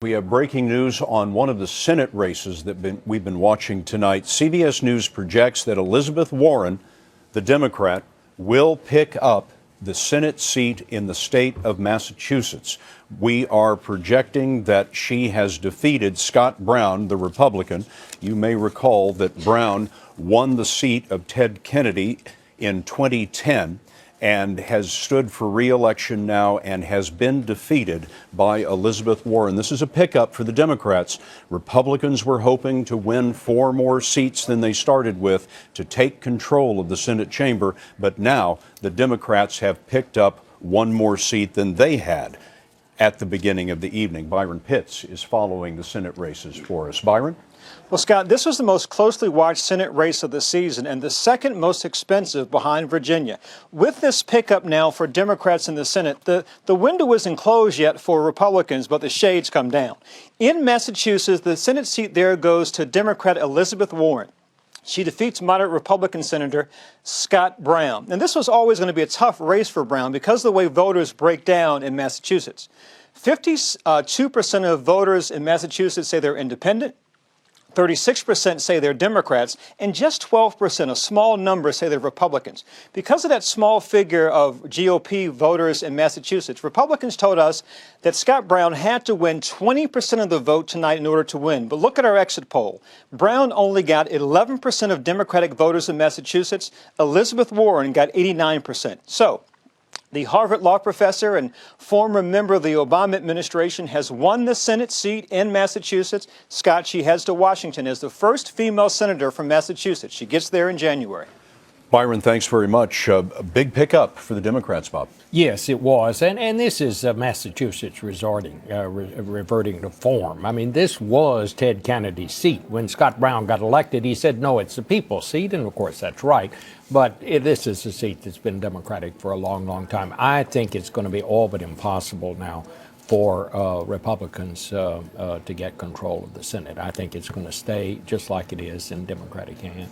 We have breaking news on one of the Senate races that we've been watching tonight. CBS News projects that Elizabeth Warren, the Democrat, will pick up the Senate seat in the state of Massachusetts. We are projecting that she has defeated Scott Brown, the Republican. You may recall that Brown won the seat of Ted Kennedy in 2010 and has stood for re-election now and has been defeated by Elizabeth Warren. This is a pickup for the Democrats. Republicans were hoping to win 4 more seats than they started with to take control of the Senate chamber, but now the Democrats have picked up 1 more seat than they had at the beginning of the evening. Byron Pitts is following the Senate races for us. Byron? Well, Scott, this was the most closely watched Senate race of the season and the second most expensive behind Virginia. With this pickup now for Democrats in the Senate, the window isn't closed yet for Republicans, but the shades come down. In Massachusetts, the Senate seat there goes to Democrat Elizabeth Warren. She defeats moderate Republican Senator Scott Brown. And this was always going to be a tough race for Brown because of the way voters break down in Massachusetts. 52% of voters in Massachusetts say they're independent. 36% say they're Democrats, and just 12%, a small number, say they're Republicans. Because of that small figure of GOP voters in Massachusetts, Republicans told us that Scott Brown had to win 20% of the vote tonight in order to win. But look at our exit poll. Brown only got 11% of Democratic voters in Massachusetts. Elizabeth Warren got 89%. So, the Harvard law professor and former member of the Obama administration has won the Senate seat in Massachusetts. Scott, she heads to Washington as the first female senator from Massachusetts. She gets there in January. Byron, thanks very much. A big pickup for the Democrats, Bob. Yes, it was. And this is Massachusetts reverting to form. I mean, this was Ted Kennedy's seat. When Scott Brown got elected, he said, no, it's the people's seat. And, of course, that's right. But this is a seat that's been Democratic for a long, long time. I think it's going to be all but impossible now for Republicans to get control of the Senate. I think it's going to stay just like it is in Democratic hands.